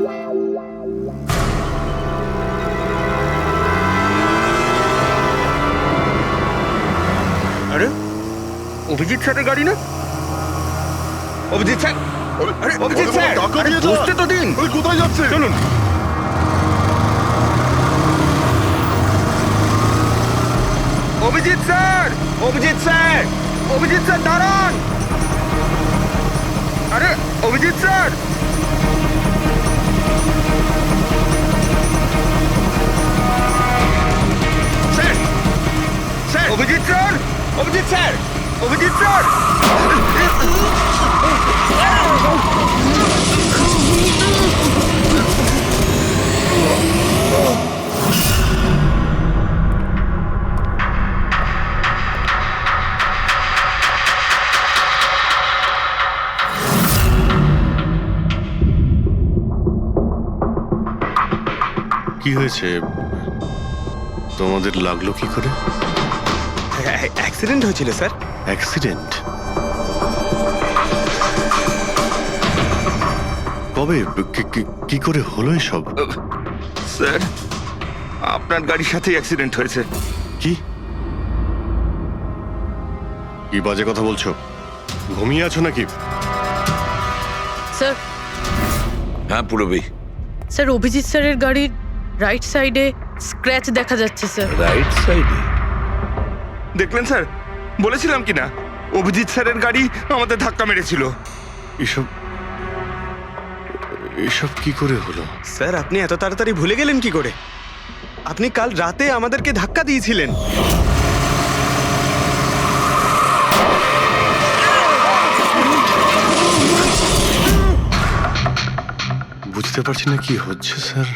আরে অভিজিৎ স্যারের গাড়ি না? অভিজিৎ স্যার, আরে অভিজিৎ স্যার, বুঝতে তো দিন। কোথায় যাচ্ছে? চলুন। Abhijit sir, Abhijit sir, Abhijit sir দাঁড়ান। আরে Abhijit sir, sir, sir, Abhijit sir, Abhijit sir, Abhijit sir. কি হয়েছে? তোমাদের লাগলো কি করে? অ্যাক্সিডেন্ট হয়েছিল স্যার। অ্যাক্সিডেন্ট? কবে? কি করে হলো এসব? স্যার, আপনার গাড়ির সাথেই অ্যাক্সিডেন্ট হয়েছে। কি কি বাজে কথা বলছো? ঘুমিয়ে আছো নাকি? স্যার, হ্যাঁ পুরবী। স্যার অভিজিৎ স্যারের গাড়ির রাইট সাইডে স্ক্র্যাচ দেখা যাচ্ছে স্যার। রাইট সাইডে? দেখলেন স্যার, বলেছিলাম কি না, অভিজিৎ স্যারের গাড়ি আমাদের ধাক্কা মেরেছিল। এসব এসব কি করে হলো? স্যার, আপনি এত তাড়াতাড়ি ভুলে গেলেন কি করে? আপনি কাল রাতে আমাদেরকে ধাক্কা দিয়েছিলেন। বুঝতে পারছি না কি হচ্ছে স্যার।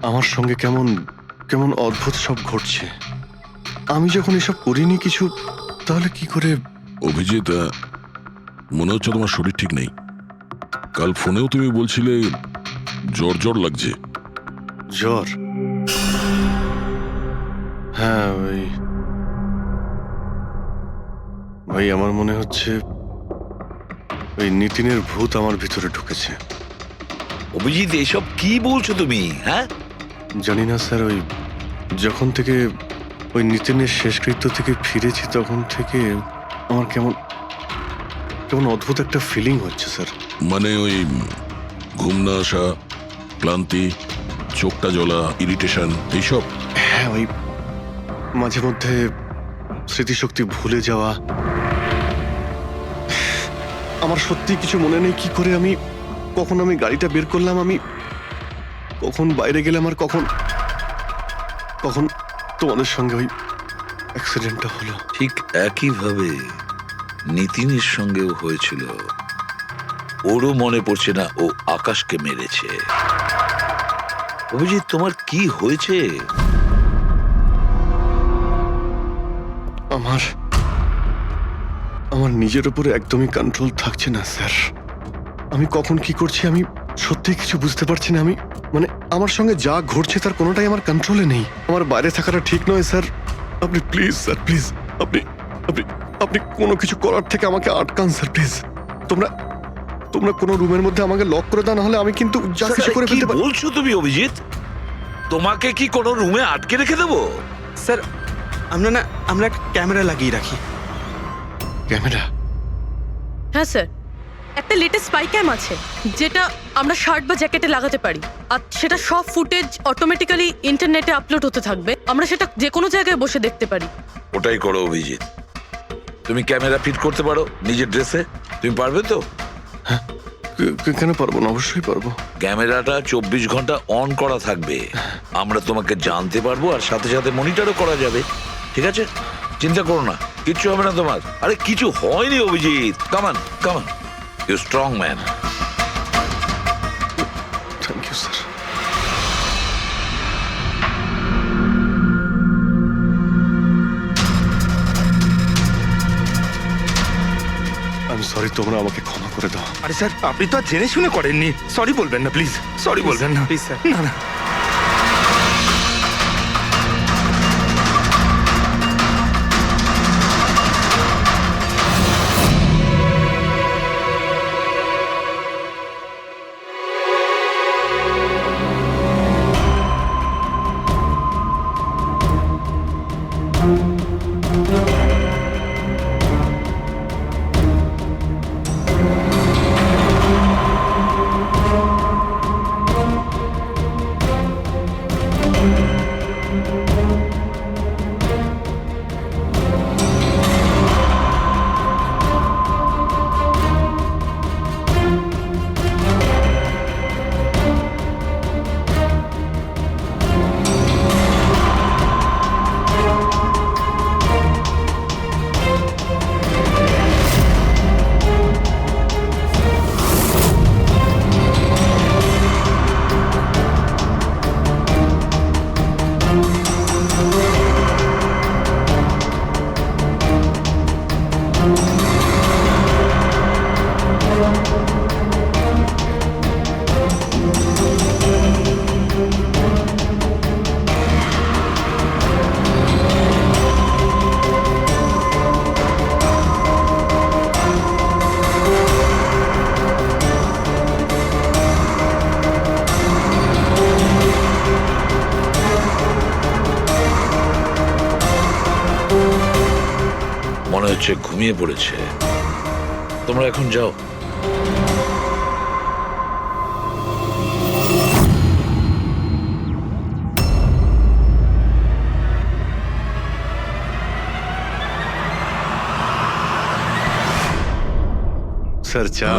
আমার সঙ্গে কেমন কেমন অদ্ভুত সব ঘটছে। আমি যখন এসব করিনি কিছু, তাহলে কি করে? অভিজিৎ, মনে হচ্ছে তোমার শরীর ঠিক নেই। কাল ফোনেও তুমি বলছিলে জ্বর জ্বর লাগছে। জ্বর? হ্যাঁ ভাই, আমার মনে হচ্ছে ওই নিতিনের ভূত আমার ভিতরে ঢুকেছে। অভিজিৎ, এসব কি বলছো তুমি? হ্যাঁ, জানি না স্যার, ওই যখন থেকে ওই নিতিনের শেষকৃত্য থেকে ফিরেছি তখন থেকে আমার কেমন কেমন অদ্ভুত একটা ফিলিং হচ্ছে স্যার। মানে ওই ঘুম না আসা, ক্লান্তি, চোখটা জ্বলা, ইরিটেশন, এইসব? হ্যাঁ, ওই মাঝে মধ্যে স্মৃতিশক্তি ভুলে যাওয়া। আমার সত্যি কিছু মনে নেই কি করে আমি কখন আমি গাড়িটা বের করলাম, আমি কখন বাইরে গেলাম, আর কখন কখন তোমাদের সঙ্গে ওই অ্যাক্সিডেন্টটা হলো। ঠিক একইভাবে নিতিনের সঙ্গেও হয়েছিল। ওরও মনে পড়ছে না ও আকাশকে মেরেছে। অভিজিৎ, তোমার কি হয়েছে? আমার নিজের উপরে একদমই কন্ট্রোল থাকছে না স্যার। আমি কখন কি করছি আমি সত্যি কিছু বুঝতে পারছি না। আমি মানে আমার সঙ্গে যা ঘটছে তার কোনোটাই আমার কন্ট্রোলে নেই। আমার বাইরে থাকাটা ঠিক নয় স্যার। আপনি প্লিজ স্যার, প্লিজ আপনি আপনি আপনি কোনো কিছু করার থেকে আমাকে আটকান স্যার, প্লিজ। তোমরা কোনো রুমের মধ্যে আমাকে লক করে দাও, না হলে আমি কিন্তু যা কিছু করে ফেলতে পারি। বলছো তুমি অভিজিৎ? তোমাকে কি কোনো রুমে আটকে রেখে দেবো? স্যার, আমরা একটা ক্যামেরা লাগিয়ে রাখি। ক্যামেরা? হ্যাঁ স্যার, একটা লেটেস্ট স্পাই ক্যাম আছে যেটা আমরা শার্ট বা জ্যাকেটে লাগাতে পারি, আর সেটা সব ফুটেজ অটোমেটিক্যালি ইন্টারনেটে আপলোড হতে থাকবে। আমরা সেটা যে কোনো জায়গায় বসে দেখতে পারি। ওটাই করো অভিজিৎ। তুমি ক্যামেরা ফিট করতে পারো নিজের ড্রেসে? তুমি পারবে তো? কেন পারবো না? অবশ্যই পারবো। ক্যামেরাটা 24 ঘন্টা অন করা থাকবে। আমরা তোমাকে জানতে পারবো, আর সাথে সাথে মনিটরও করা যাবে। ঠিক আছে, চিন্তা করো না, কিচ্ছু হবে না তোমার। আরে কিছু হয়নি Abhijit. Come on come on, you strong man. Thank you sir. আমি সরি, তোমরা আমাকে ক্ষমা করে দাও। আরে স্যার, আপনি তো আর জেনে শুনে করেননি। সরি বলবেন না প্লিজ, সরি বলবেন না প্লিজ স্যার। না না। হচ্ছে ঘুমিয়ে পড়েছে। তোমরা এখন যাও। স্যার চা।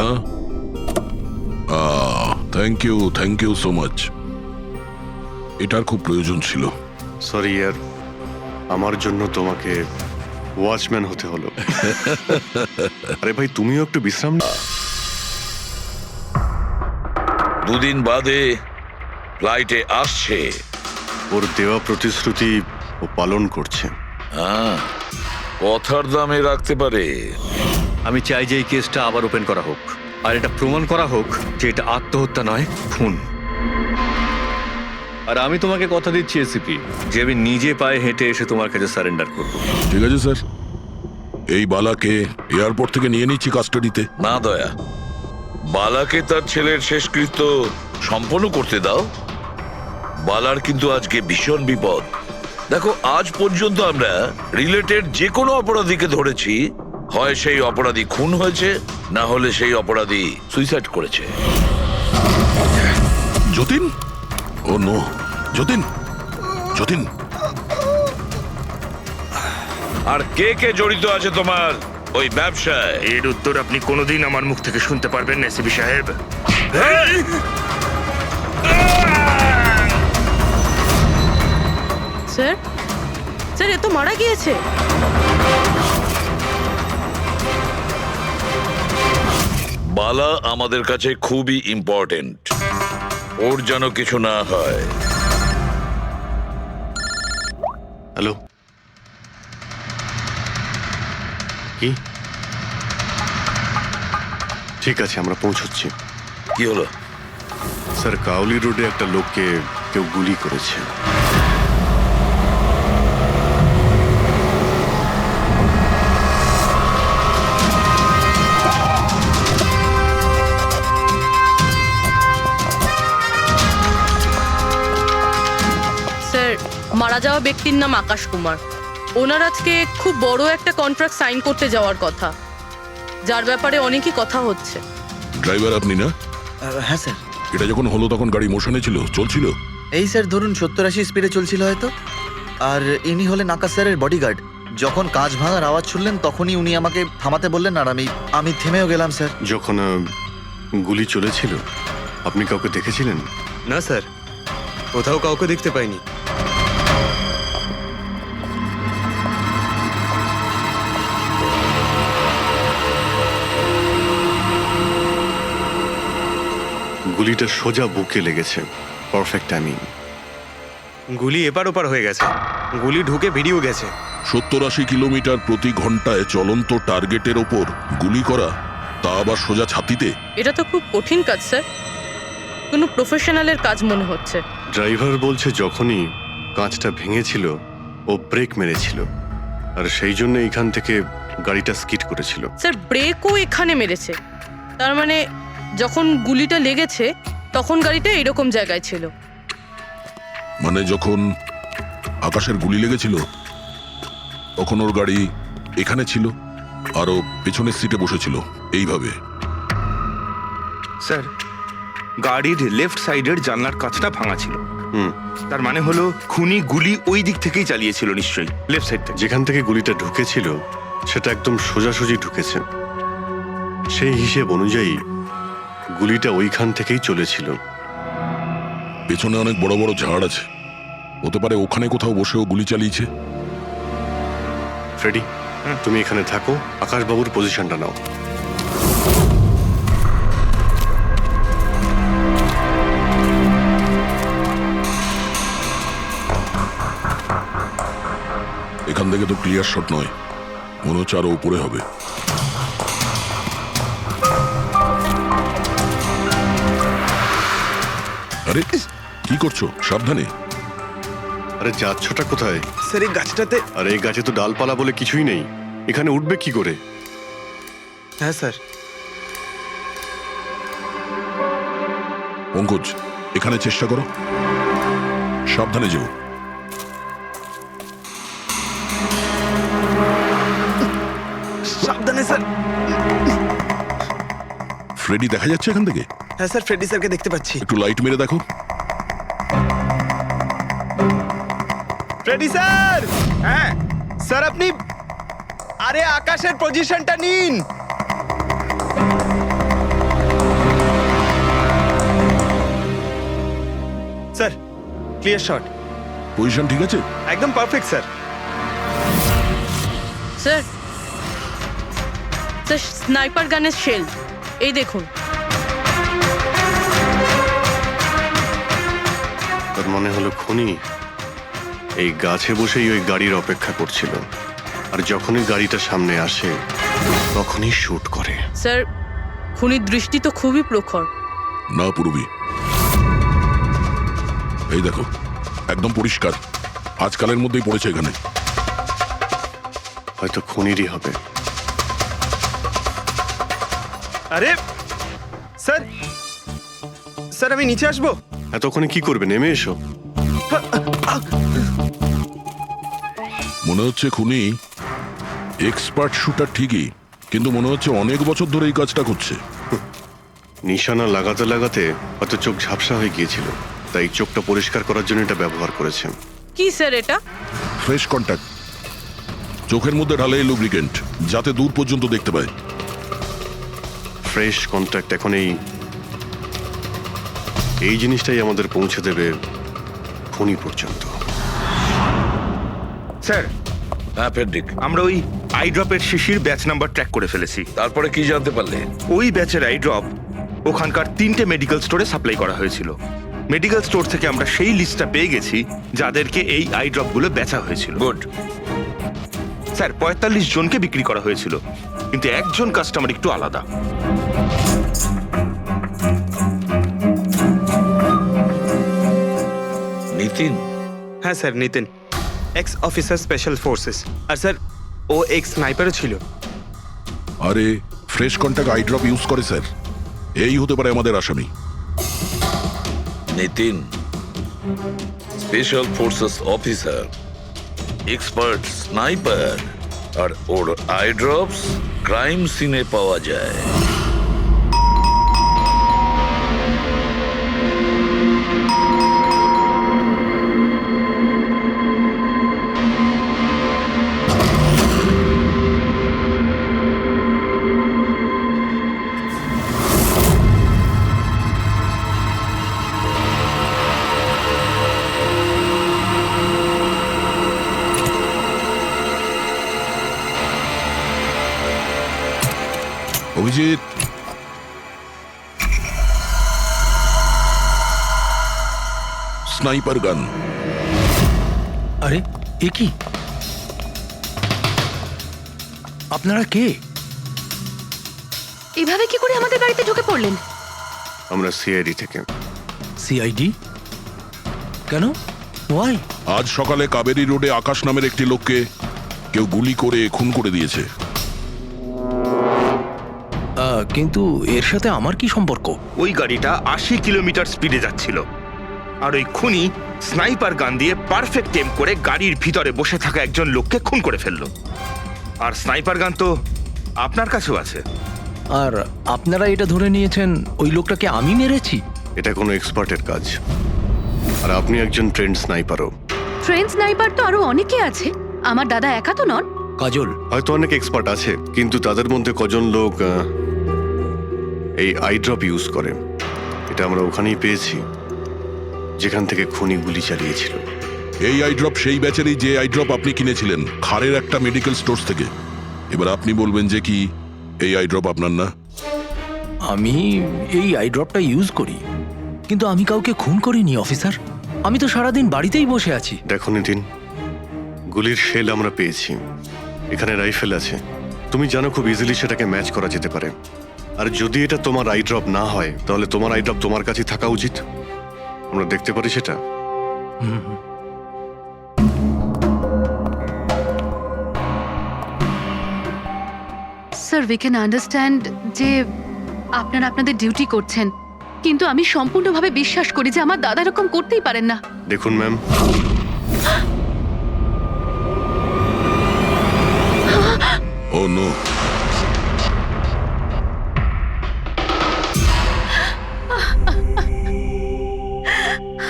Thank you so much. এটার খুব প্রয়োজন ছিল। সরি ইয়ার, আমার জন্য তোমাকে ওয়াচম্যান হতে হলো। আরে ভাই, তুমিও একটু বিশ্রাম নাও। 2 দিন বাদে ফ্লাইটে আসছে। ওর দেওয়া প্রতিশ্রুতি ও পালন করছে। হ্যাঁ, কথার দামে রাখতে পারে। আমি চাই যে এই কেসটা আবার ওপেন করা হোক, আর এটা প্রমাণ করা হোক যে এটা আত্মহত্যা নয়, খুন। আর আমি তোমাকে কথা দিচ্ছি এসিপি, যে আমি নিজে পায়ে হেঁটে এসে তোমার কাছে সারেন্ডার করব। ঠিক আছে স্যার, এই বালাকে এয়ারপোর্ট থেকে নিয়ে নিচ্ছি কাস্টাডিতে। না দয়া, বালাকে তার ছেলের শেষকৃত্য সম্পন্ন করতে দাও। বালার কিন্তু আজকে ভীষণ বিপদ। দেখো, আজ পর্যন্ত আমরা রিলেটেড যে কোনো অপরাধীকে ধরেছি, হয় সেই অপরাধী খুন হয়েছে, না হলে সেই অপরাধী সুইসাইড করেছে। যতীন, ও নো, যতীন, যতীন। আর কে কে জড়িত আছে তোমার ওই ব্যবসায়? এর উত্তর আপনি কোনোদিন আমার মুখ থেকে শুনতে পারবেন না এসিপি সাহেব। স্যার, স্যার, এ তো মারা গিয়েছে। বালা আমাদের কাছে খুবই ইম্পর্টেন্ট। ওর যেন কিছু না হয়। হ্যালো, কি? ঠিক আছে, আমরা পৌঁছচ্ছি। কি হলো? স্যার, কাউলি রোডে একটা লোককে কেউ গুলি করেছে। স্যার, মারা যাওয়া ব্যক্তির নাম আকাশ কুমার। ওনার আজকে খুব বড় একটা কন্ট্রাক্ট সাইন করতে যাওয়ার কথা, যার ব্যাপারে অনেকই কথা হচ্ছে। ড্রাইভার আপনি না? হ্যাঁ স্যার। এটা যখন হলো তখন গাড়ি মোশনে ছিল, চলছিল? এই স্যার ধরুন 70-80 স্পিডে চলছিল হয়তো। আর ইনি হলেন আকাশ স্যারের বডিগার্ড। যখন কাঁচ ভাঙার আওয়াজ শুনলেন তখনই উনি আমাকে থামাতে বললেন, আর আমি থেমেও গেলাম স্যার। যখন গুলি চলেছিল, আপনি কাউকে দেখেছিলেন? না স্যার, কোথাও কাউকে দেখতে পাইনি। গুলিটা সোজা বুকে লেগেছে। Perfect timing. গুলি এপার ওপার হয়ে গেছে, গুলি ঢুকে বেরিয়েও গেছে। 70-80 কিলোমিটার প্রতি ঘন্টায় চলন্ত টার্গেটের ওপর গুলি করা, তা আবার সোজা ছাতিতে। এটা তো খুব কঠিন কাজ স্যার, কোনো প্রফেশনালের কাজ মনে হচ্ছে। ড্রাইভার বলছে যখনই কাঁচটা ভেঙেছিল ও ব্রেক মেরেছিল, আর সেই জন্য এইখান থেকে গাড়িটা স্কিড করেছিল। স্যার, ব্রেকও এখানে মেরেছে, তার মানে যখন গুলিটা লেগেছে তখন গাড়িটা এরকম জায়গায় ছিল। মানে যখন আকাশের গুলি লেগেছিল তখন ওর গাড়ি এখানে ছিল, আর ও পেছনের সিটে বসেছিল এইভাবে। স্যার, গাড়ির লেফট সাইডের জানলার কাঁচটা ভাঙা ছিল। তার মানে হলো খুনি গুলি ওই দিক থেকেই চালিয়েছিল, নিশ্চয়ই লেফট সাইড থেকে। যেখান থেকে গুলিটা ঢুকেছিল সেটা একদম সোজাসুজি ঢুকেছে। সেই হিসেব অনুযায়ী গুলিটা ওইখান থেকেই চলেছিল। পেছনে অনেক বড় বড় ঝাড় আছে, হতে পারে ওখানে কোথাও বসেও গুলি চালিয়েছে। ফ্রেডি, তুমি এখানে থাকো, আকাশবাবুর পজিশনটা নাও। এখান থেকে তো ক্লিয়ার শট নয়, মনে হচ্ছে আরো উপরে হবে। আরে কি করছো? সাবধানে। আরে যাচ্ছটা কোথায়? স্যার, এই গাছটাতে। আরে এই গাছে তো ডালপালা বলে কিছুই নেই, এখানে উঠবে কি করে? হ্যাঁ স্যার। পঙ্কজ, এখানে চেষ্টা করো, সাবধানে যেও। ফ্রেডি দেখা যাচ্ছে এখান থেকে? হ্যাঁ স্যার, ফ্রেডি স্যারকে দেখতে পাচ্ছি। একটু লাইট মেরে দেখো। Freddie sir! হ্যাঁ স্যার, আপনি আরে আকাশের পজিশনটা নিন। Sir, clear shot. পজিশন ঠিক আছে? একদম perfect sir. Sir sir sniper গানের শেল এই দেখুন। তার মনে হলো খুনি এই গাছে বসেই ওই গাড়ির অপেক্ষা করছিল, আর যখনই গাড়িটা সামনে আসে তখনই শুট করে। স্যার খুনির দৃষ্টি তো খুবই প্রখর। না পূর্বী, এই দেখো একদম পরিষ্কার, আজকালের মধ্যেই পড়েছে এখানে। হয়তো খুনিরই হবে। আরে স্যার, স্যার আমি নিচে আসবো? এতক্ষণে কি করবে, নেমে এসো। মনে হচ্ছে খুনি এক্সপার্ট শুটার ঠিকই, কিন্তু মনে হচ্ছে অনেক বছর ধরে এই কাজটা করছে। নিশানা লাগাতে লাগাতে হয়তো চোখ ঝাপসা হয়ে গিয়েছিল, তাই চোখটা পরিষ্কার করার জন্য এটা ব্যবহার করেছেন। কি স্যার এটা? ফ্রেশ কন্ট্যাক্ট, চোখের মধ্যে ঢালে লুব্রিকেন্ট যাতে দূর পর্যন্ত দেখতে পায়। ফ্রেশ কন্ট্যাক্ট এখন এই জিনিসটাই আমাদের পৌঁছে দেবে খুনি পর্যন্ত। স্যার, হ্যাঁ ফেডরিক, আমরা ওই আই ড্রপের শিশির ব্যাচ নাম্বার ট্র্যাক করে ফেলেছি। তারপরে কি জানতে পারলে? ওই ব্যাচের আই ড্রপ ওখানকার 3টে মেডিকেল স্টোরে সাপ্লাই করা হয়েছিল। মেডিকেল স্টোর থেকে আমরা সেই লিস্টটা পেয়ে গেছি যাদেরকে এই আই ড্রপগুলো বেচা হয়েছিল। গুড। স্যার 45 জনকে বিক্রি করা হয়েছিল, কিন্তু একজন কাস্টমার একটু আলাদা। নিতিন? হ্যাঁ sir, Nitin, ex officer special forces. আর স্যার ও এক্স স্নাইপারও ছিল। আরে fresh contact eye drop use করে স্যার, এই হতে পারে আমাদের আসামি। Nitin special forces officer, expert sniper, আর ওর আই ড্রপস ক্রাইম সিনে পাওয়া যায়। অভিজিৎ, স্নাইপার গান। আরে এ কি? আপনারা কে? এভাবে কি করে আমাদের বাড়িতে ঢুকে পড়লেন? আমরা সিআইডি থেকে। সিআইডি? কেন? ওয়াই? আজ সকালে কাবেরী রোডে আকাশ নামের একটি লোককে কেউ গুলি করে খুন করে দিয়েছে। কিন্তু এর সাথে আমার কি সম্পর্ক? ওই গাড়িটা 80 কিলোমিটার স্পিডে যাচ্ছিল, আর ওই খুনি স্নাইপার গান দিয়ে পারফেক্ট এম করে গাড়ির ভিতরে বসে থাকা একজন লোককে খুন করে ফেললো। আর স্নাইপার গান তো আপনার কাছেও আছে। আর আপনারা এটা ধরে নিয়েছেন ওই লোকটাকে আমি মেরেছি? এটা কোনো এক্সপার্টের কাজ, আর আপনি একজন ট্রেন্ড স্নাইপারও। ট্রেন স্নাইপার তো আরো অনেকে আছে, আমার দাদা একা তো নন। কাজল, হয়তো অনেক এক্সপার্ট আছে, কিন্তু তাদের মধ্যে কজন লোক এই আই ড্রপ ইউজ করে। এটা আমরা ওখানেই পেয়েছি যেখান থেকে খুনি গুলি চালিয়েছিল। এই আই ড্রপ সেই ব্যাচেরই যে আই ড্রপ আপনি কিনেছিলেন খারের একটা মেডিকেল স্টোর থেকে। এবার আপনি বলবেন যে কি এই আই ড্রপ আপনার না? আমি এই আই ড্রপটা ইউজ করি, কিন্তু আমি কাউকে খুন করিনি অফিসার। আমি তো সারাদিন বাড়িতেই বসে আছি। দেখো নিতিন, গুলির শেল আমরা পেয়েছি, এখানে রাইফেল আছে। তুমি জানো খুব ইজিলি সেটাকে ম্যাচ করা যেতে পারে। আর যদি এটা তোমার আই ড্রপ না হয়, তাহলে তোমার আই ড্রপ তোমার কাছে থাকা উচিত। আমরা দেখতে পারি সেটা। স্যার, উই ক্যান আন্ডারস্ট্যান্ড যে আপনারা আপনাদের ডিউটি করছেন, কিন্তু আমি সম্পূর্ণভাবে বিশ্বাস করি যে আমার দাদা এরকম করতেই পারেন না। দেখুন ম্যাম, ও নো,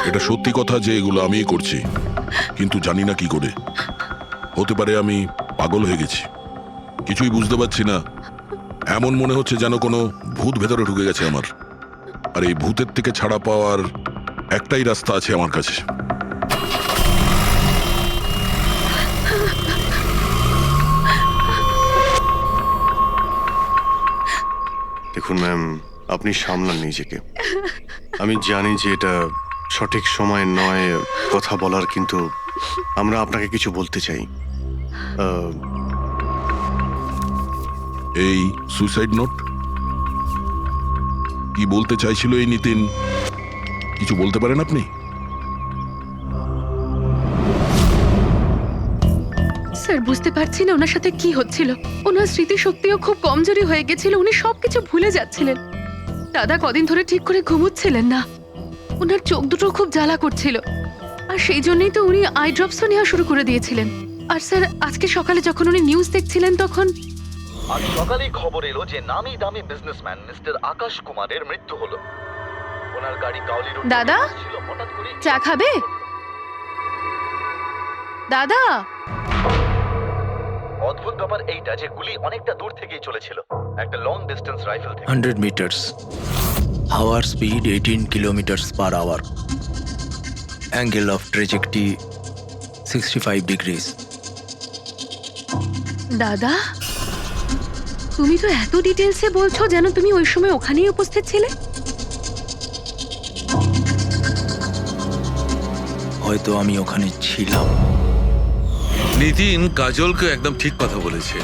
এটা সত্যি কথা যে এগুলো আমিই করছি, কিন্তু জানি না কি করে। হতে পারে আমি পাগল হয়ে গেছি, কিছুই বুঝতে পারছি না। এমন মনে হচ্ছে যেন কোনো ভূত ভেতরে ঢুকে গেছে আমার। আর এই ভূতের থেকে ছাড়া পাওয়ার একটাই রাস্তা আছে আমার কাছে। দেখুন ম্যাম, আপনি সামলান নিজেকে। আমি জানি যে এটা সঠিক সময় নয় কথা বলার, কিন্তু আমরা আপনাকে কিছু বলতে চাই। এই সুইসাইড নোট কি বলতে চাইছিল এই নিতিন? কিছু বলতে পারেন আপনি? স্যার, বুঝতে পারছি না ওনার সাথে কি হচ্ছিল। ওনার স্মৃতিশক্তিও খুব কমজোরি হয়ে গেছিল, উনি সবকিছু ভুলে যাচ্ছিলেন। দাদা কদিন ধরে ঠিক করে ঘুমোচ্ছিলেন না, ওনার চোখ দুটো খুব জ্বালা করছিল, আর সেই জন্যই তো উনি আই ড্রপসও নেওয়া শুরু করে দিয়েছিলেন। আর স্যার, আজকে সকালে যখন উনি নিউজ দেখছিলেন তখন আজ সকালেই খবর এলো যে নামি দামি বিজনেসম্যান মিস্টার আকাশ কুমারের মৃত্যু হলো। ওনার গাড়ি কাউলি রোড দাদা? ছিল, হঠাৎ করে চা খাবে? দাদা, অদ্ভুত ব্যাপার এইটা যে গুলি অনেকটা দূর থেকেই চলেছিল, একটা লং ডিস্টেন্স রাইফেল থেকে। 100 meters. Hour speed 18 kilometers per hour. Angle of trajectory 65 degrees. দাদা, তুমি তো এত ডিটেলসে বলছো যেন তুমি ওই সময় ওখানেই উপস্থিত ছিলে। হয়তো আমি ওখানে ছিলাম। নিতিন কাজলকে একদম ঠিক কথা বলেছে।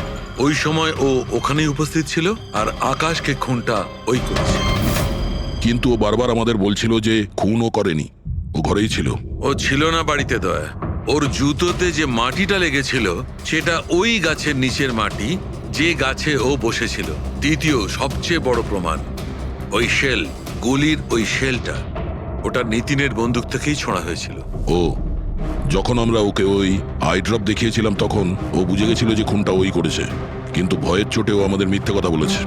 ওই সময় ও ওখানেই উপস্থিত ছিল, আর আকাশকে খুনটা ওই করেছে। কিন্তু ও বারবার আমাদের বলছিল যে খুনও করেনি, ও ঘরেই ছিল। ও ছিল না বাড়িতে দয়া। ওর জুতোতে যে মাটিটা লেগেছিল সেটা ওই গাছের নিচের মাটি যে গাছে ও বসেছিল। দ্বিতীয় সবচেয়ে বড় প্রমাণ, ওই শেল, গুলির ওই শেলটা, ওটা নিতিনের বন্দুক থেকেই ছোঁড়া হয়েছিল। ও যখন আমরা ওকে ওই আই ড্রপ দেখিয়েছিলাম তখন ও বুঝে গেছিল যে খুনটা ওই করেছে, কিন্তু ভয়ের চোটেও আমাদের মিথ্যে কথা বলেছে।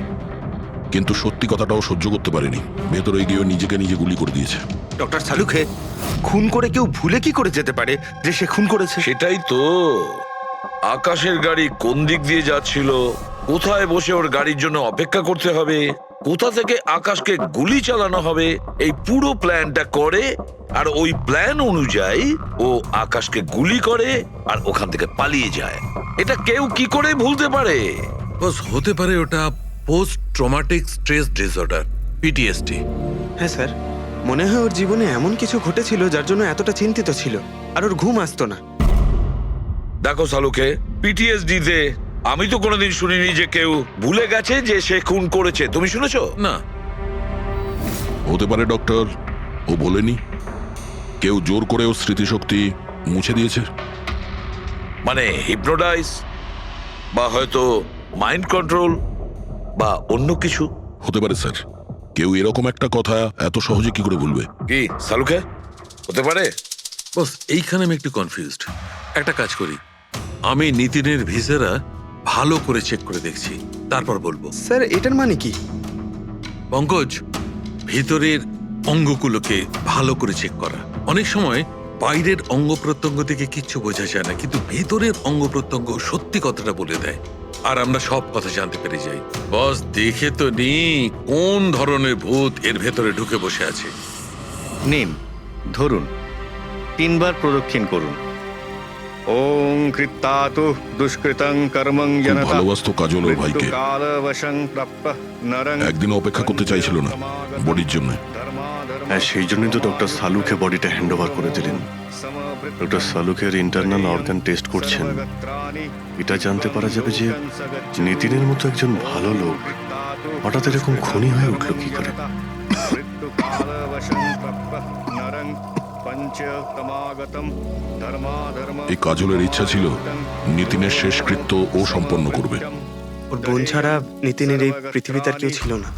কিন্তু সত্যি কথাটাও সহ্য করতে পারেনি, ভেতরে গিয়ে নিজেকে নিজে গুলি করে দিয়েছে। ডক্টর সালুখে, খুন করে কেউ ভুলে কি করে যেতে পারে যে সে খুন করেছে? সেটাই তো। আকাশের গাড়ি কোন দিক দিয়ে যাচ্ছিল, কোথায় বসে ওর গাড়ির জন্য অপেক্ষা করতে হবে, কোথা থেকে আকাশকে গুলি চালানো হবে, এই পুরো প্ল্যানটা করে, আর ওই প্ল্যান অনুযায়ী ও আকাশকে গুলি করে আর ওখান থেকে পালিয়ে যায়। এটা কেউ কি করে ভুলতে পারে? বস, হতে পারে ওটা post traumatic stress disorder, PTSD. হ্যাঁ স্যার, মনে হয় ওর জীবনে এমন কিছু ঘটেছিল যার জন্য এতটা চিন্তিত ছিল, আর ওর ঘুম আসতো না। দেখো সালুকে, পিটিএসডি তে আমি তো কোনোদিন শুনিনি যে কেউ ভুলে গেছে যে সে খুন করেছে। তুমি শুনেছো? না। হতে পারে ডক্টর, ও বলেনি, কেউ জোর করে ওর স্মৃতিশক্তি মুছে দিয়েছে। মানে হিপনোটাইজ, বা হয়তো মাইন্ড কন্ট্রোল, বা অন্য কিছু। হতে পারে স্যার, কেউ এরকম একটা কথা এত সহজে কি করে ভুলবে? কি সালুকে, হতে পারে? বস, এইখানে আমি একটু কনফিউজড। একটা কাজ করি, আমি নিতিনের ভিসেরা ভালো করে চেক করে দেখছি, তারপর বলবো। স্যার, এটার মানে কি? পঙ্কজ, ভিতরের অঙ্গগুলোকে ভালো করে চেক করা। অনেক সময় বাইরের অঙ্গ প্রত্যঙ্গ থেকে কিচ্ছু বোঝা যায় না, কিন্তু ভেতরের অঙ্গ প্রত্যঙ্গ সত্যি কথাটা বলে দেয়, আর আমরা সব কথা জানতে পেরে যাই। বস, দেখে তো নি কোন ধরনের ভূত এর ভেতরে ঢুকে বসে আছে। নিন, ধরুন, 3 বার প্রদক্ষিণ করুন। ওং কৃত্তাতু দুষ্কৃতং কর্মং খুব জনতা ভালোবাসতো কাজল ওর ভাইকে। মৃত্যুকালবশং প্রাপ্যঃ নরং একদিন অপেক্ষা করতে চাইছিল না বডির জন্য। হ্যাঁ, সেই জন্যই তো ডক্টর সালুকে বডিটা হ্যান্ড ওভার করে দিলেন। ডক্টর সালুকের ইন্টারনাল অর্গান টেস্ট করছেন। এটা জানতে পারা যাবে যে নিতিনের মতো একজন ভালো লোক হঠাৎ এরকম খুনি হয়ে উঠল কি করে। এই কাজলের ইচ্ছা ছিল নিতিনের শেষকৃত্য ও সম্পন্ন করবে। ওর বোন ছাড়া নিতিনের এই পৃথিবীতে আর কেউ ছিল না।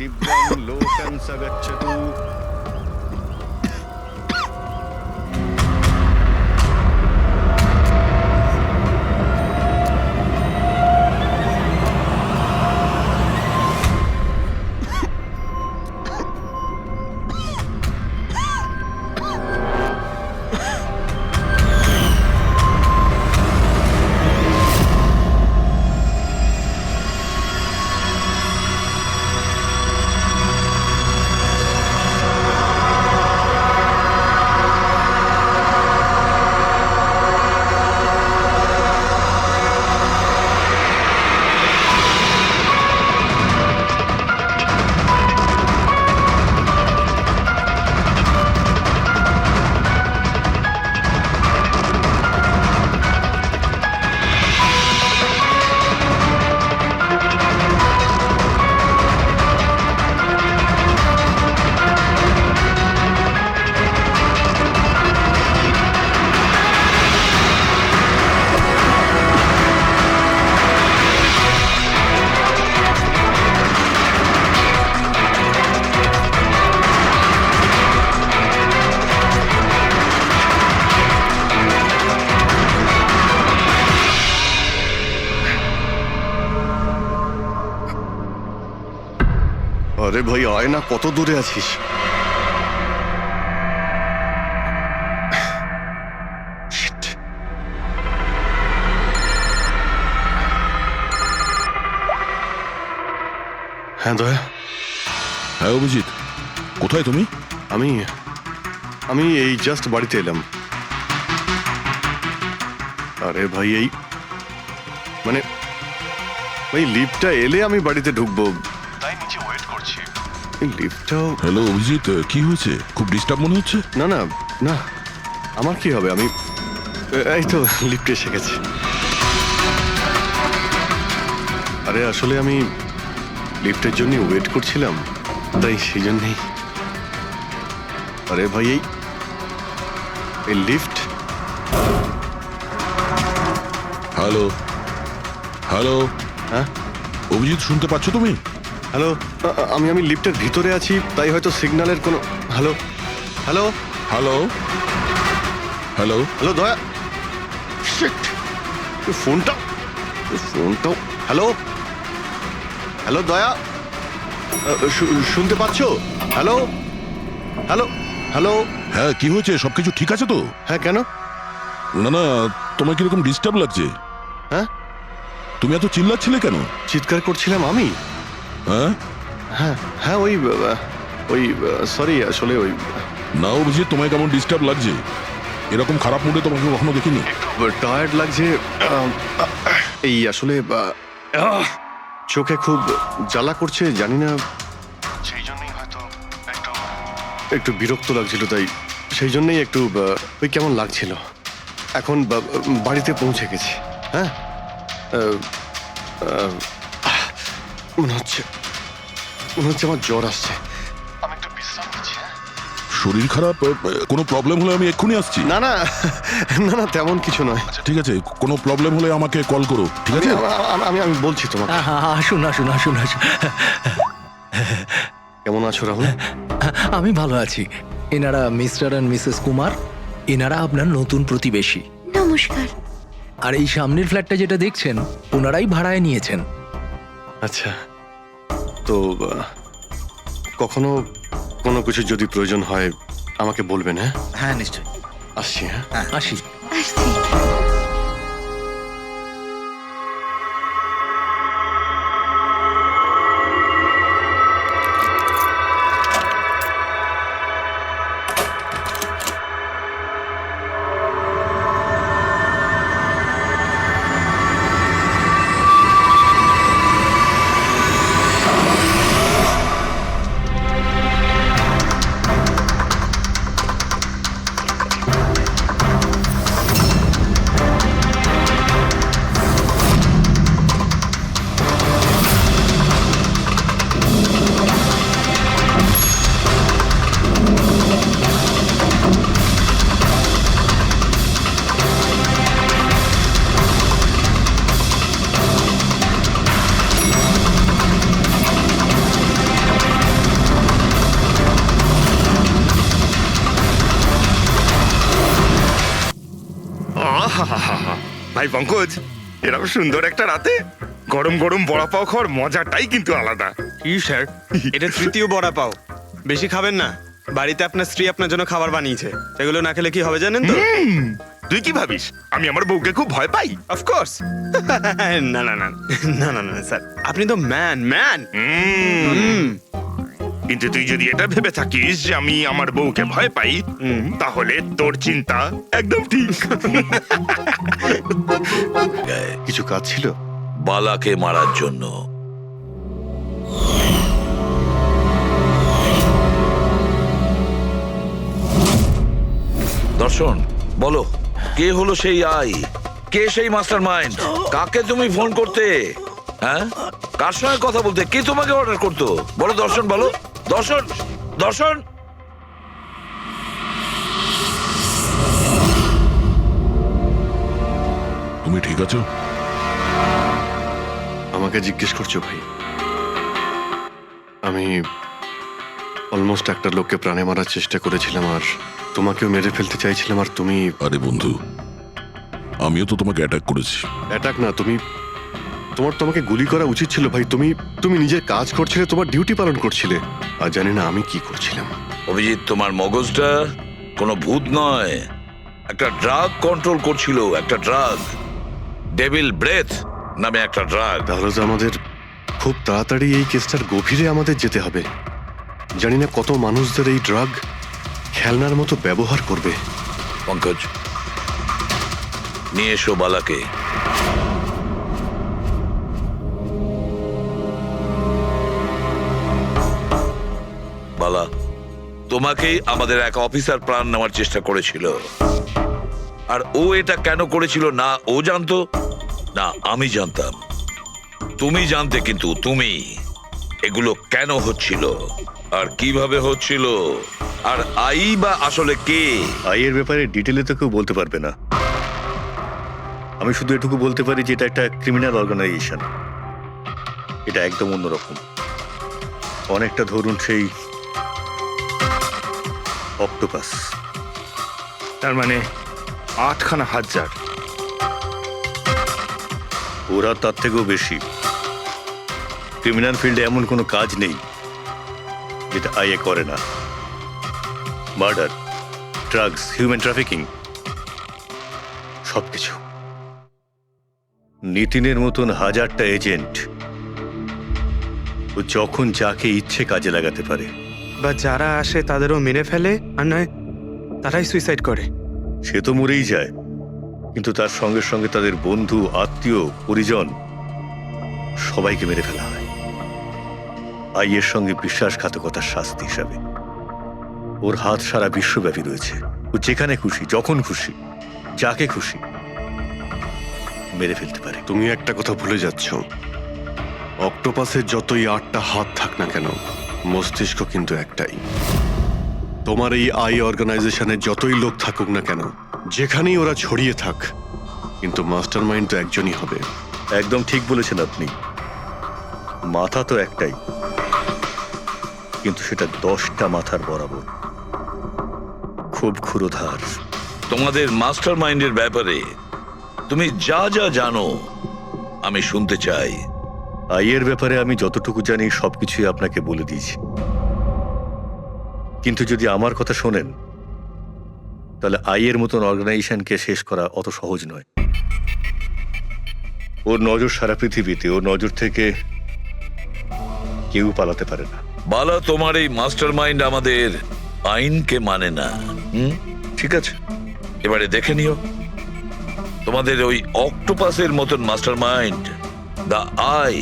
আরে ভাই আয় না, কত দূরে আছিস? Shit. হ্যাঁ দয়া, হ্যাঁ অভিজিৎ, কোথায় তুমি? আমি আমি এই জাস্ট বাড়িতে এলাম। আরে ভাই এই মানে ভাই লিফটটা এলে আমি বাড়িতে ঢুকবো, তাই নিচে ওয়েট করছি। এই লিফটটাও হ্যালো অভিজিৎ, কি হয়েছে? খুব ডিস্টার্ব মনে হচ্ছে। না না না, আমার কি হবে, আমি এই তো লিফটে এসে গেছি। আরে আসলে আমি লিফটের জন্য ওয়েট করছিলাম, তাই সেই জন্যেই। আরে ভাই এই লিফট। হ্যালো হ্যালো, হ্যাঁ অভিজিৎ শুনতে পাচ্ছ তুমি? হ্যালো, আমি লিফটের ভিতরে আছি, তাই হয়তো সিগন্যালের কোনো। Hello hello hello hello, hello দয়া, শিট, ফোনটা হ্যালো হ্যালো দয়া, শুনতে পাচ্ছো? Hello hello hello. হ্যাঁ কি হয়েছে? সবকিছু ঠিক আছে তো? হ্যাঁ কেন? না না, তোমার কিরকম ডিস্টার্ব লাগছে? হ্যাঁ তুমি এত চিল্লাচ্ছিলে কেন? চিৎকার করছিলাম আমি? হ্যাঁ হ্যাঁ হ্যাঁ ওই সরি, আসলে ওই না অভিজিৎ, তোমায় কেমন ডিস্টার্ব লাগছে? এরকম খারাপ মুডে তোমাকে কখনো দেখিনি। টায়ার্ড লাগছে, এই আসলে চোখে খুব জ্বালা করছে, জানি না, সেই জন্যই হয়তো একটু বিরক্ত লাগছিল, তাই সেই জন্যই একটু ওই কেমন লাগছিল। এখন বাড়িতে পৌঁছে গেছি। হ্যাঁ মনে হচ্ছে আমার জ্বর আসছে, আমি একটু বিশ্রাম নিচ্ছি। শরীর খারাপ? কোনো প্রবলেম হলে আমি এক্ষুনি আসছি। না না না না, তেমন কিছু নয়। ঠিক আছে, কোনো প্রবলেম হলে আমাকে কল করো, ঠিক আছে? আমি বলছি তোমাকে। আসুন আসুন আসুন আসুন। কেমন আছো রাহুল? আমি ভালো আছি। এনারা মিস্টার অ্যান্ড মিসেস কুমার, এনারা আপনার নতুন প্রতিবেশী। নমস্কার। আর এই সামনের ফ্ল্যাটটা যেটা দেখছেন, ওনারাই ভাড়ায় নিয়েছেন। আচ্ছা, তো কখনো কোনো কিছু যদি প্রয়োজন হয় আমাকে বলবেন। হ্যাঁ হ্যাঁ নিশ্চয়ই। আসছি। হ্যাঁ আসি। আসছি। আহাহাহা। ভাই পঙ্কজ, এরকম সুন্দর একটা রাতে গরম গরম বড়া পাও খাওয়ার মজাটাই কিন্তু আলাদা। কি স্যার, এটা তৃতীয় বড়া পাও, বেশি খাবেন না। বাড়িতে আপনার স্ত্রী আপনার জন্য খাবার বানিয়েছে, সেগুলো না খেলে কি হবে জানেন তো? তুই কি ভাবিস আমি আমার বউকে খুব ভয় পাই? অফকোর্স। না না না না না না স্যার, আপনি তো ম্যান। কিন্তু তুই যদি এটা ভেবে থাকিস যে আমি আমার বউকে ভয় পাই, তাহলে তোর চিন্তা একদম ঠিক। কিছু কাজ ছিল? বালাকে মারার জন্য। দর্শন, বলো কে হলো সেই আই? কে সেই মাস্টার মাইন্ড? কাকে তুমি ফোন করতে? হ্যাঁ, কার সঙ্গে কথা বলতে? কে তোমাকে অর্ডার করতো? বলো দর্শন, বলো দর্শন। দর্শন, তুমি ঠিক আছো? আমাকে জিজ্ঞেস করছো ভাই? আমি অলমোস্ট একটা লোককে প্রাণে মারার চেষ্টা করেছিলাম, আর তোমাকেও মেরে ফেলতে চাইছিলাম, আর তুমি। আরে বন্ধু, আমিও তো তোমাকে অ্যাটাক করেছি। অ্যাটাক না, তুমি তোমাকে গুলি করা উচিত ছিল ভাই। তুমি নিজের কাজ করছিলে, তোমার ডিউটি পালন করছিলে, আর জানি না আমি কি করছিলাম। অভিজিৎ, তোমার মগজটা কোনো ভূত নয়, একটা ড্রাগ কন্ট্রোল করছিল, একটা ড্রাগ, ডেভিল ব্রেথ নামে একটা ড্রাগ। তাহলে তো আমাদের খুব তাড়াতাড়ি এই কেসটার গভীরে আমাদের যেতে হবে। জানি না কত মানুষদের এই ড্রাগ খেলনার মতো ব্যবহার করবে। পঙ্কজ, নিয়ে এসো বালাকে। বালা, তোমাকেই আমাদের এক অফিসার প্রাণ নেওয়ার চেষ্টা করেছিল, আর ও এটা কেন করেছিল না ও জানতো না আমি জানতাম। তুমি জানতে, কিন্তু তুমি এগুলো কেন হচ্ছিল আর কিভাবে হচ্ছিল, আর আই বা আসলে কে? আইয়ের ব্যাপারে ডিটেলে তো কেউ বলতে পারবে না। আমি শুধু এটুকু বলতে পারি যে এটা একটা ক্রিমিনাল অর্গানাইজেশন। এটা একদম অন্যরকম, অনেকটা ধরুন সেই অক্টোপাস। তার মানে 8খানা হাজার। ওরা তার থেকেও বেশি। ক্রিমিনাল ফিল্ডে এমন কোনো কাজ নেই যেটা আইএ করে না। মার্ডার, ড্রাগস, হিউম্যান ট্রাফিকিং, সবকিছু। নিতিনের মতন হাজারটা এজেন্ট, ও যখন যাকে ইচ্ছে কাজে লাগাতে পারে। বা যারা আসে তাদেরও মেরে ফেলে, আর নয় তারাই সুইসাইড করে। সে তো মরেই যায়, কিন্তু তার সঙ্গে সঙ্গে তাদের বন্ধু, আত্মীয়, পরিজন সবাইকে মেরে ফেলা হয় আইয়ের সঙ্গে বিশ্বাসঘাতকতার শাস্তি হিসাবে। ওর হাত সারা বিশ্বব্যাপী রয়েছে। ও যেখানে খুশি, যখন খুশি, যাকে খুশি মেরে ফেলতে পারে। তুমি একটা কথা ভুলে যাচ্ছ, অক্টোপাসের যতই 8টা হাত থাক না কেন, মস্তিষ্ক কিন্তু একটাই। তোমার এই আই অর্গানাইজেশনে যতই লোক থাকুক না কেন, যেখানেই ওরা ছড়িয়ে থাক, কিন্তু মাস্টার মাইন্ড তো একজনই হবে। একদম ঠিক বলেছেন আপনি। মাথা তো একটাই, কিন্তু সেটা 10টা মাথার বরাবর, খুব ক্ষুরোধার। তোমাদের মাস্টার মাইন্ডের ব্যাপারে তুমি যা যা জানো আমি শুনতে চাই। আইয়ের ব্যাপারে আমি যতটুকু জানি সবকিছুই আপনাকে বলে দিয়েছি, কিন্তু যদি আমার কথা শোনেন তাহলে আইয়ের মতন অর্গানাইজেশনকে শেষ করা অত সহজ নয়। ওর নজর সারা পৃথিবীতে, ওর নজর থেকে কেউ পালাতে পারে না। বালা, তোমার এই মাস্টার মাইন্ড আমাদের আইনকে মানে না। ঠিক আছে, এবারে দেখে নিও তোমাদের ওই অক্টোপাসের মতন মাস্টার মাইন্ড, দা আই,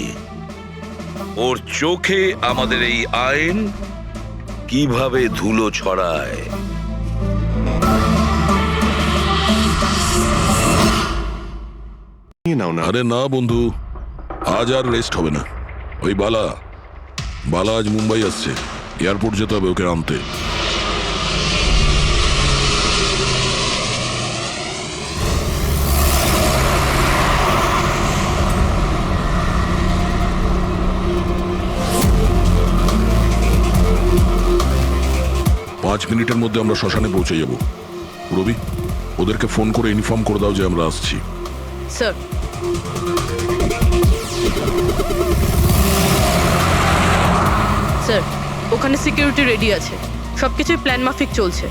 ওর চোখে আমাদের এই আইন কিভাবে ধুলো ছড়ায়। নাও না। আরে না বন্ধু, আজ আর রেস্ট হবে না। ওই বালা আজ মুম্বাই আসছে, এয়ারপোর্ট যেতে হবে ওকে আনতে। পাঁচ মিনিটের মধ্যে আমরা শ্মশানে পৌঁছে যাব। রবি, ওদেরকে ফোন করে ইনফর্ম করে দাও যে আমরা আসছি। স্যার, স্যার ওখানে সিকিউরিটি রেডি আছে, সবকিছুই প্ল্যান মাফিক চলছে।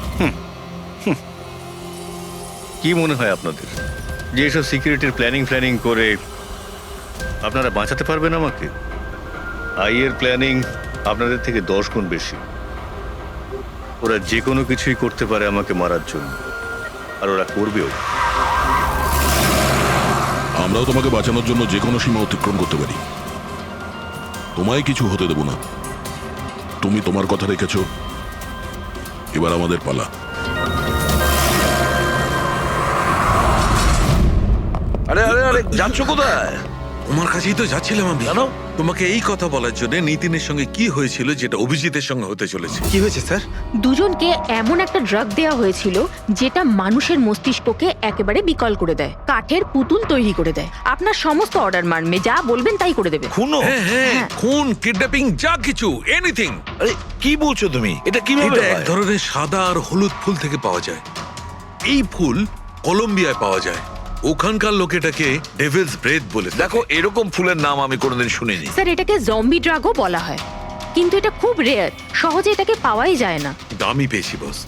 কি মনে হয় আপনাদের যে এসব সিকিউরিটির প্ল্যানিং করে আপনারা বাঁচাতে পারবেন আমাকে? আইয়ের প্ল্যানিং আপনাদের থেকে 10 গুণ বেশি। ওরা যে কোনো কিছুই করতে পারে আমাকে মারার জন্য, আর ওরা করবেও। আমরাও তোমাকে বাঁচানোর জন্য যে কোনো সীমা অতিক্রম করতে পারি। তোমায় কিছু হতে দেব না। তুমি তোমার কথা রেখেছো, এবার আমাদের পালা। আরে আরে আরে, যাচ্ছ কোথায়? তোমার কাছেই তো যাচ্ছিলাম আমি। জানো, তোমাকে এই কথা বলার জন্য নিতিনের সঙ্গে কি হয়েছিল যেটা অভিজিতের সঙ্গে হতে চলেছে। কি হয়েছে স্যার? দুজনকে এমন একটা ড্রাগ দেওয়া হয়েছিল যেটা মানুষের মস্তিষ্ককে একেবারে বিকল করে দেয়, কাঠের পুতুল তৈরি করে দেয়। আপনার সমস্ত অর্ডার মানবে, যা বলবেন তাই করে দেবে। খুনো? হ্যাঁ, খুন, কিডন্যাপিং, যা কিছু, এনিথিং। আরে কি বলছো তুমি? এটা কিভাবে এটা এক হয়? ধরনের সাদা আর হলুদ ফুল থেকে পাওয়া যায়। এই ফুল কলম্বিয়ায় পাওয়া যায়। ওখানকার লোকেটাকে ডেভিলস ব্রেথ বলে থাকে। দেখো, এরকম ফুলের নাম আমি কোনোদিন শুনিনি। স্যার এটাকে জম্বি ড্রাগও বলা হয়, কিন্তু এটা খুব রেয়ার, সহজে এটাকে পাওয়াই যায় না। দামি পেয়েছি বস,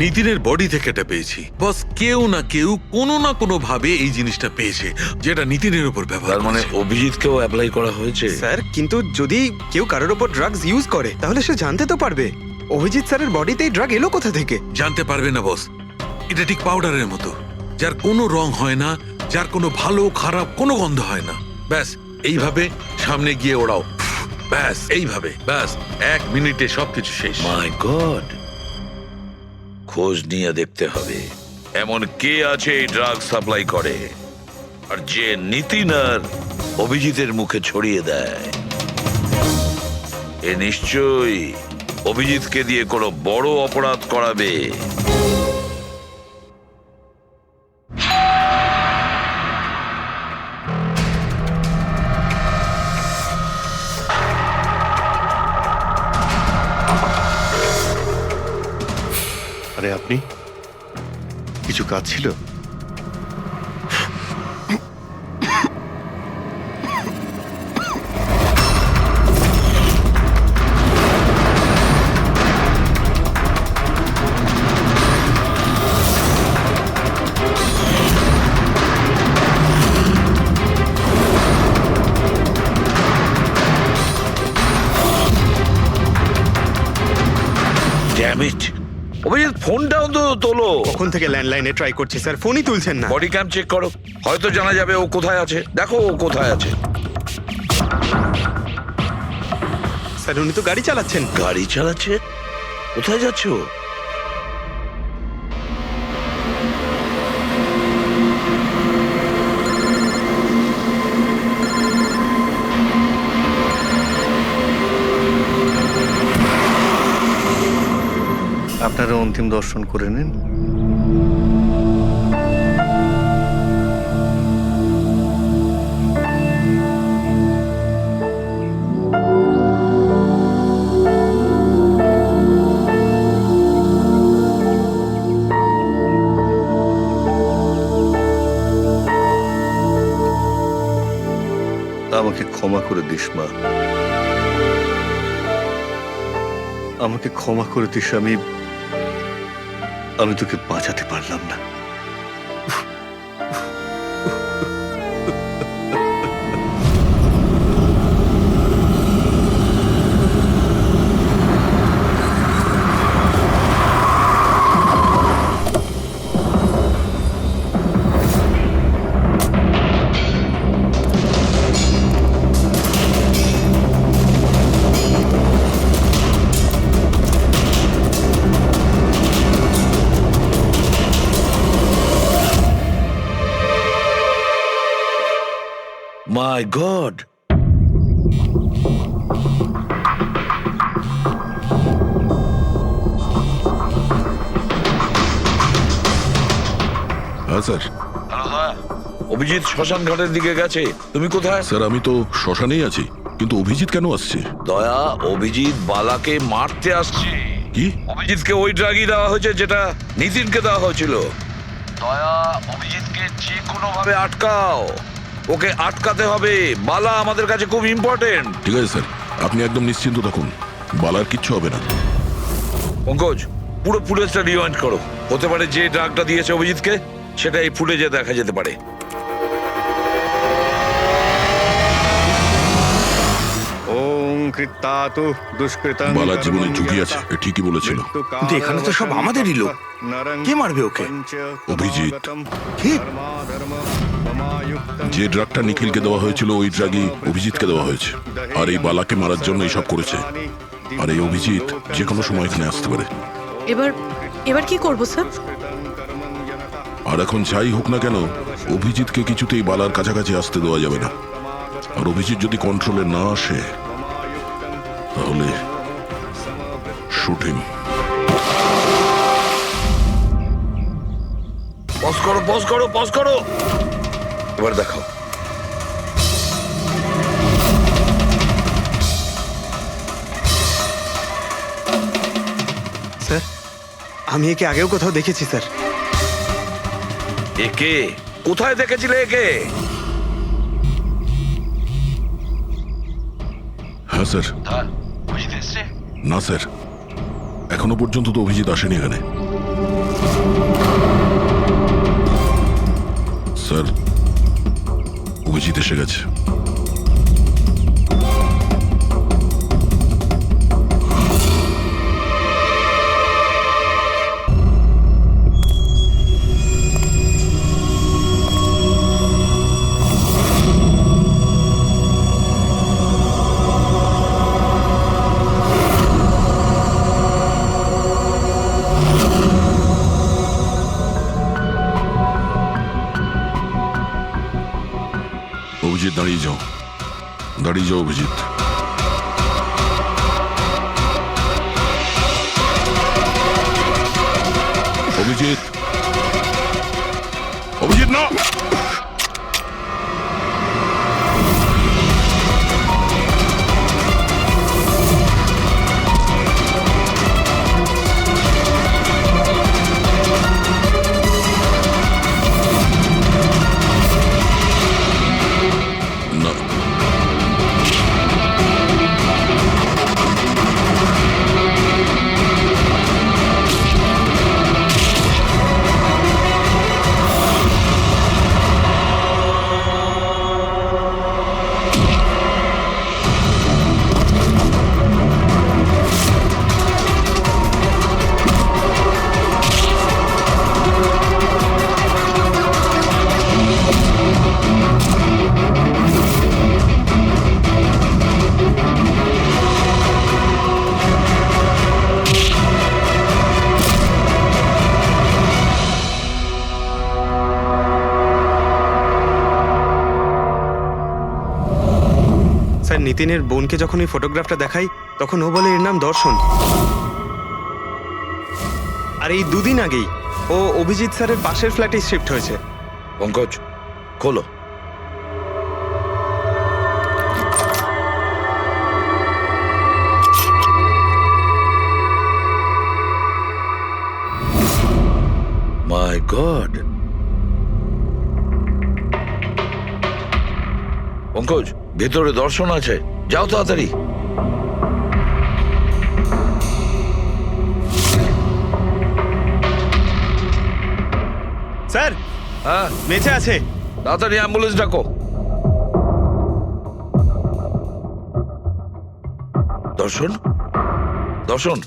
নিতিনের বডি থেকে এটা পেয়েছি বস। কেউ না কেউ কোনো না কোনো ভাবে এই জিনিসটা পেয়েছে, যেটা নিতিনের উপর ব্যবহার তার মানে করেছে। অভিজিৎকেও অ্যাপ্লাই করা হয়েছে। স্যার কিন্তু যদি কেউ কারোর ওপর ড্রাগস ইউজ করে তাহলে সে জানতে তো পারবে অভিজিৎ স্যারের বডিতে এই ড্রাগ এলো কোথা থেকে। জানতে পারবে না বস, এটা ঠিক পাউডারের মতো, যার কোনো রং হয় না, যার কোনো ভালো খারাপ কোনো গন্ধ হয় না। ব্যাস এইভাবে সামনে গিয়ে ওড়াও, ব্যাস এইভাবে, ব্যাস 1 মিনিটে সবকিছু শেষ। মাই গড, খোঁজ নিয়ে দেখতে হবে এমন কে আছে এই ড্রাগ সাপ্লাই করে আর যে নিতিন আর অভিজিতের মুখে ছড়িয়ে দেয়। এ নিশ্চয়ই অভিজিৎকে দিয়ে কোনো বড় অপরাধ করাবে। আরে আপনি, কিছু কাজ ছিল? ড্যাম ইট, অভিজিৎ ফোনটা অন্তত তোলো। কখন থেকে ল্যান্ডলাইনে ট্রাই করছি স্যার, ফোনই তুলছেন না। বডি ক্যাম চেক করো, হয়তো জানা যাবে ও কোথায় আছে। দেখো ও কোথায় আছে। স্যার উনি তো গাড়ি চালাচ্ছেন। গাড়ি চালাচ্ছে? কোথায় যাচ্ছ? আপনারা অন্তিম দর্শন করে নিন। আমাকে ক্ষমা করে দিস মা, আমাকে ক্ষমা করে দিস। আমি তোকে বাঁচাতে পারলাম না। মাই গড, হ্যাঁ স্যার। অভিজিৎ শ্মশান ঘাটের দিকে গেছে। তুমি কোথায়? স্যার আমি তো শ্মশানেই আছি, কিন্তু অভিজিৎ কেন আসছে? দয়া, অভিজিৎ বালাকে মারতে আসছে। কি? অভিজিৎকে ওই ড্রাগই দেওয়া হয়েছে যেটা নিতিনকে দেওয়া হয়েছিল। দয়া, অভিজিৎকে যে কোনো ভাবে আটকাও, ওকে আটকাতে হবে। বালা আমাদের কাছে খুব ইম্পর্টেন্ট। ঠিক আছে স্যার, আপনি একদম নিশ্চিন্ত থাকুন, বালার কিচ্ছু হবে না। পঙ্কজ, পুরো ফুটেজটা রিওয়াইন্ড করো। হতে পারে যে ড্রাগটা দিয়েছে অভিজিৎকে সেটা এই ফুটেজে দেখা যেতে পারে। বালার জীবনে ঝুঁকি আছে, এ ঠিকই বলেছিল। কিন্তু এখানে তো সব আমাদেরই লোক, কে মারবে ওকে? অভিজিৎ। কি? যে ড্রাগটা নিখিলকে দেওয়া হয়েছিল ওই ড্রাগই অভিজিৎকে দেওয়া হয়েছে, আর এই বালাকে মারার জন্য এইসব করেছে। আর এই অভিজিৎ যে কোনো সময় এখানে আসতে পারে। এবার কি করব স্যার? আর এখন যাই হোক না কেন, অভিজিৎকে কিছুতেই বালার কাছাকাছি আসতে দেওয়া যাবে না। আর অভিজিৎ যদি কন্ট্রোলে না আসে তাহলে শুটিং। পজ করো, পজ করো, পজ করো। এবার দেখাও। স্যার আমি একে আগেও কোথাও দেখেছি স্যার। একে? কোথায় দেখেছিলে একে? হ্যাঁ স্যার। না স্যার, এখনো পর্যন্ত তো অভিজিৎ আসেনি এখানে। স্যার, অভিজিৎ এসে গেছে। অভিজিৎ, দাঁড়িয়ে যাও, দাঁড়িয়ে যাও অভিজিৎ। অভিজিৎ, অভিজিৎ না। না। স্যার, নিতিনের বোনকে যখন এই ফটোগ্রাফটা দেখাই তখন ও বলে এর নাম দর্শন। আর এই দুদিন আগেই ও অভিজিৎ স্যারের পাশের ফ্ল্যাটে শিফট হয়েছে। পঙ্কজ, খোলো। মাই গড! পঙ্কজ, ভেতরে দর্শন আছে, যাও তাড়াতাড়ি। স্যার, হ্যাঁ, বেঁচে আছে। তাড়াতাড়ি অ্যাম্বুলেন্স ডাকো। দর্শন, দর্শন,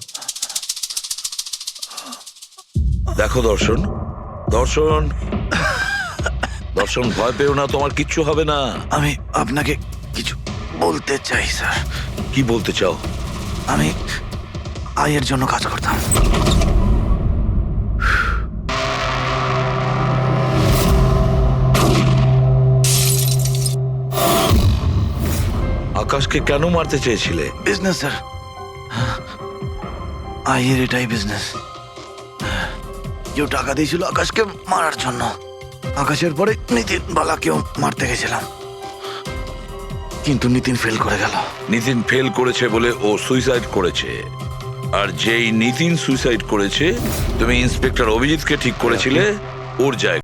দেখো দর্শন, দর্শন, দর্শন, ভয় পেও না, তোমার কিচ্ছু হবে না। আমি আপনাকে কিছু বলতে চাই স্যার। কি বলতে চাও? আমি আয়ের জন্য কাজ করতাম। আকাশকে কেন মারতে চেয়েছিলে? বিজনেস স্যার, আয়ের এটাই বিজনেস। কেউ টাকা দিয়েছিল আকাশকে মারার জন্য। আকাশের পরে নিতিন বালাকেও মারতে গেছিলাম, কিন্তু নিতিন ফেল করে গেল। নিতিন ফেল করেছে বলে ও সুইসাইড করেছে। আর যেই নিতিন সুইসাইড করেছে, তুমি ইন্সপেক্টর অভিজিৎকে ঠিক করেছিলে ওর জায়গায়।